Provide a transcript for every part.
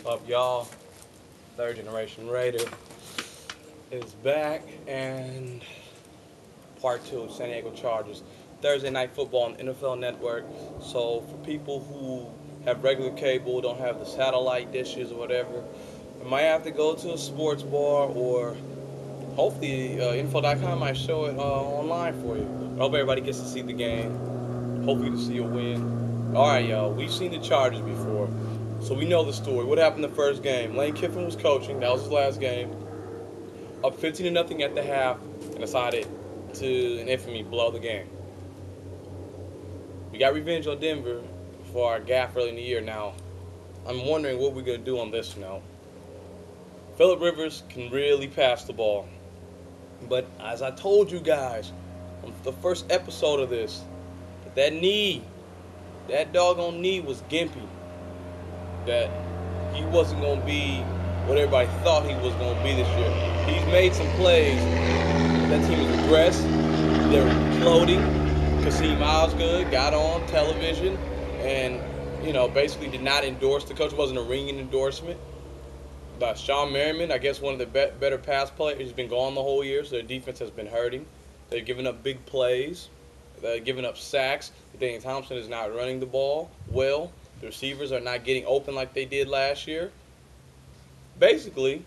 Up, y'all? Third Generation Raider is back, and part two, San Diego Chargers. Thursday night football on the NFL Network. So for people who have regular cable, don't have the satellite dishes or whatever, you might have to go to a sports bar, or hopefully info.com might show it online for you. I hope everybody gets to see the game. Hopefully to see a win. All right, y'all. We've seen the Chargers before, so we know the story. What happened the first game? Lane Kiffin was coaching. That was his last game. Up 15 to nothing at the half, and decided to, in infamy, blow the game. We got revenge on Denver for our gaffe early in the year. Now, I'm wondering what we're gonna do on this note. Philip Rivers can really pass the ball, but as I told you guys on the first episode of this, that knee, that doggone knee was gimpy. That he wasn't going to be what everybody thought he was going to be this year. He's made some plays. That team is regressed. They're imploding. Kasim Osgood got on television and, basically did not endorse the coach. It wasn't a ringing endorsement. But Sean Merriman, I guess one of the better pass players, has been gone the whole year, so their defense has been hurting. They've given up big plays. They're giving up sacks. Daniel Thompson is not running the ball well. The receivers are not getting open like they did last year. Basically,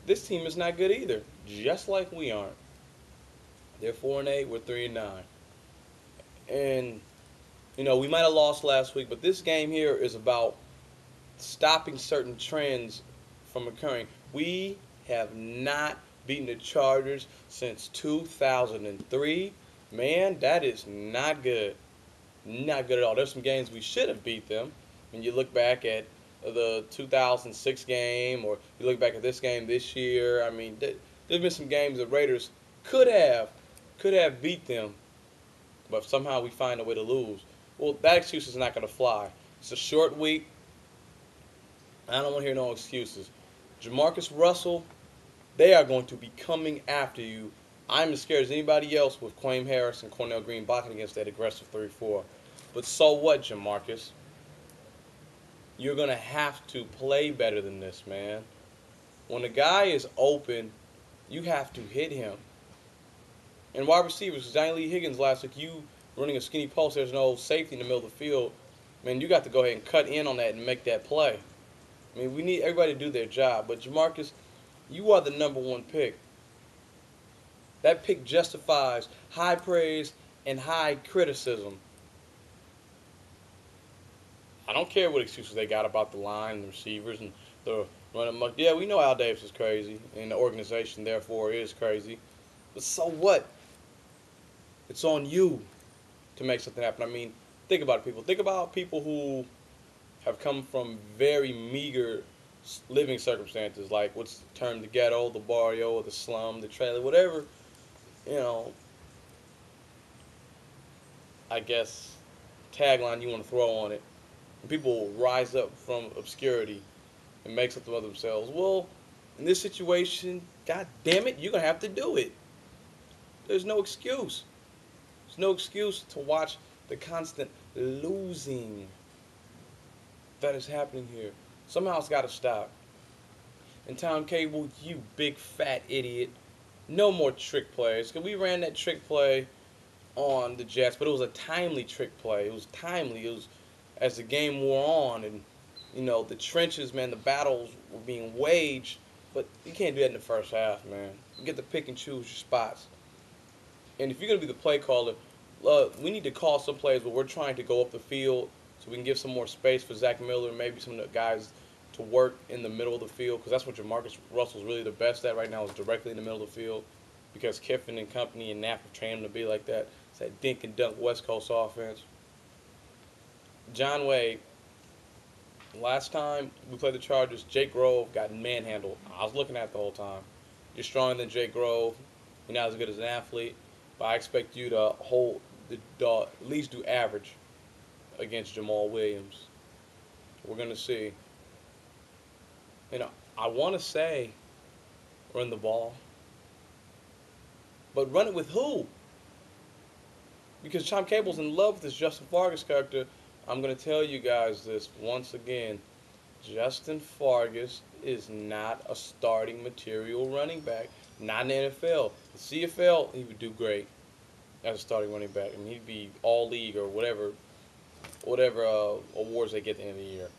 this team is not good either, just like we aren't. They're 4-8, we're 3-9. And, we might have lost last week, but this game here is about stopping certain trends from occurring. We have not beaten the Chargers since 2003. Man, that is not good. Not good at all. There's some games we should have beat them. When you look back at the 2006 game, or you look back at this game this year, I mean, there's been some games the Raiders could have beat them, but somehow we find a way to lose. Well, that excuse is not going to fly. It's a short week. I don't want to hear no excuses. Jamarcus Russell, they are going to be coming after you. I'm as scared as anybody else with Quaim Harris and Cornell Green blocking against that aggressive 3-4. But so what, Jamarcus? You're going to have to play better than this, man. When a guy is open, you have to hit him. And wide receivers, Johnny Lee Higgins last week, you running a skinny post, there's no safety in the middle of the field. Man, you got to go ahead and cut in on that and make that play. I mean, we need everybody to do their job. But, Jamarcus, you are the number one pick. That pick justifies high praise and high criticism. I don't care what excuses they got about the line and the receivers and the running muck. Yeah, we know Al Davis is crazy, and the organization, therefore, is crazy. But so what? It's on you to make something happen. I mean, think about it, people. Think about people who have come from very meager living circumstances, like what's termed the ghetto, the barrio, or the slum, the trailer, whatever, you know, I guess, tagline you want to throw on it. And people rise up from obscurity and make something of themselves. Well, in this situation, god damn it, you're going to have to do it. There's no excuse. There's no excuse to watch the constant losing that is happening here. Somehow it's got to stop. And Tom Cable, you big fat idiot. No more trick plays. Because we ran that trick play on the Jets, but it was a timely trick play. It was timely. It was as the game wore on, and the trenches, man, the battles were being waged. But you can't do that in the first half, man. You get to pick and choose your spots. And if you're gonna be the play caller, we need to call some plays where we're trying to go up the field so we can give some more space for Zach Miller and maybe some of the guys to work in the middle of the field, because that's what Jamarcus Russell's really the best at right now, is directly in the middle of the field, because Kiffin and company and Knapp have trained him to be like that. It's that dink and dunk West Coast offense. John Wade, last time we played the Chargers, Jake Grove got manhandled. I was looking at it the whole time. You're stronger than Jake Grove. You're not as good as an athlete, but I expect you to at least do average against Jamal Williams. We're going to see. I want to say run the ball, but run it with who? Because Tom Cable's in love with this Justin Vargas character. I'm going to tell you guys this once again. Justin Fargas is not a starting material running back. Not in the NFL. The CFL, he would do great as a starting running back. I mean, he'd be all league or whatever awards they get at the end of the year.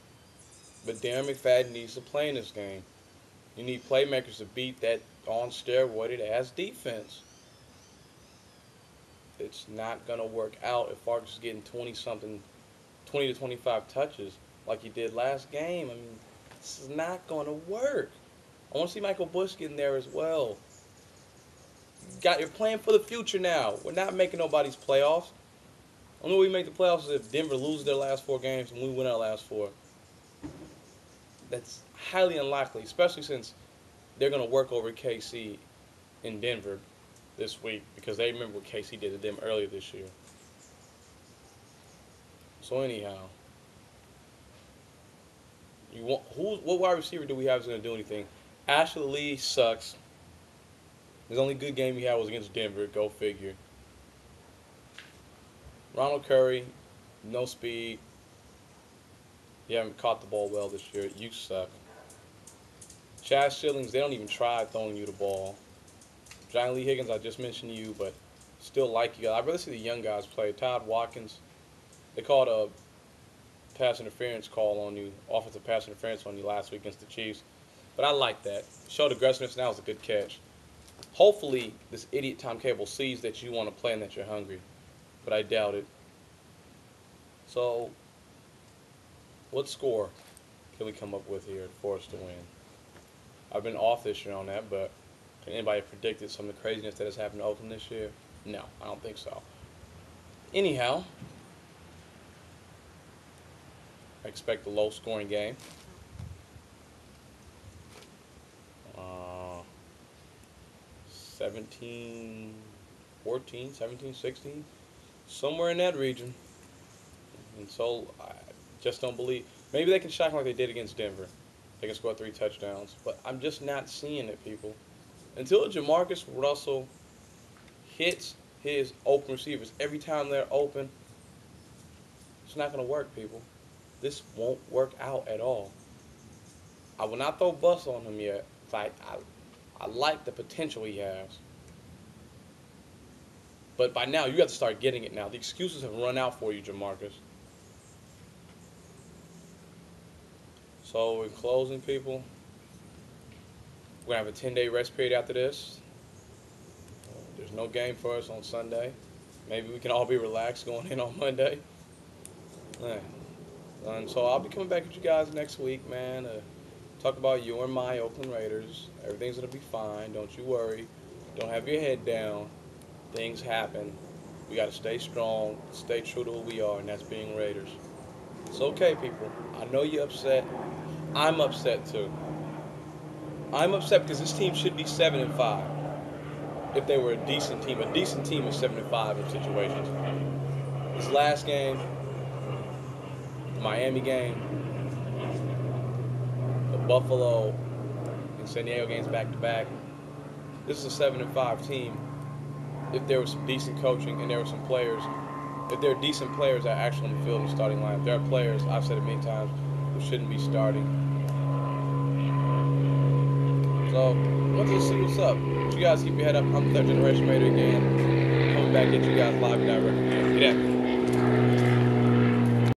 But Darren McFadden needs to play in this game. You need playmakers to beat that on steroided ass defense. It's not gonna work out if Fargas is getting 20 to 25 touches like he did last game. I mean, this is not gonna work. I want to see Michael Bush getting there as well. You're playing for the future now. We're not making nobody's playoffs. Only way we make the playoffs is if Denver loses their last 4 games and we win our last 4. That's highly unlikely, especially since they're going to work over KC in Denver this week because they remember what KC did to them earlier this year. So anyhow, what wide receiver do we have that's going to do anything? Ashley Lee sucks. His only good game he had was against Denver. Go figure. Ronald Curry, no speed. You haven't caught the ball well this year. You suck. Chaz Shillings, they don't even try throwing you the ball. Johnny Lee Higgins, I just mentioned you, but still like you. I'd rather see the young guys play. Todd Watkins, they called a pass interference call on you, offensive pass interference on you last week against the Chiefs. But I like that. Showed aggressiveness, and that was a good catch. Hopefully, this idiot Tom Cable sees that you want to play and that you're hungry. But I doubt it. So, what score can we come up with here for us to win? I've been off this year on that, but can anybody predict some of the craziness that has happened to Oakland this year? No, I don't think so. Anyhow, I expect a low-scoring game. 17-14, 17-16, somewhere in that region. And so I just don't believe. Maybe they can shock like they did against Denver. They can score 3 touchdowns. But I'm just not seeing it, people. Until Jamarcus Russell hits his open receivers every time they're open, it's not going to work, people. This won't work out at all. I will not throw bust on him yet. I like the potential he has. But by now, you have to start getting it now. The excuses have run out for you, Jamarcus. So, in closing, people, we're going to have a 10-day rest period after this. There's no game for us on Sunday. Maybe we can all be relaxed going in on Monday. And so I'll be coming back with you guys next week, man. Talk about you and my Oakland Raiders. Everything's going to be fine. Don't you worry. Don't have your head down. Things happen. We got to stay strong, stay true to who we are, and that's being Raiders. It's okay, people. I know you're upset. I'm upset, too. I'm upset because this team should be 7-5 if they were a decent team. A decent team is 7-5 in situations. This last game, the Miami game, the Buffalo and San Diego games back-to-back, this is a 7-5 team if there was some decent coaching and there were some players, if there are decent players that are actually on the field in the starting line. There are players, I've said it many times, who shouldn't be starting. So, let's see what's up. You guys keep your head up. I'm Third Generation Raider again. Coming back at you guys live and direct again. Get out.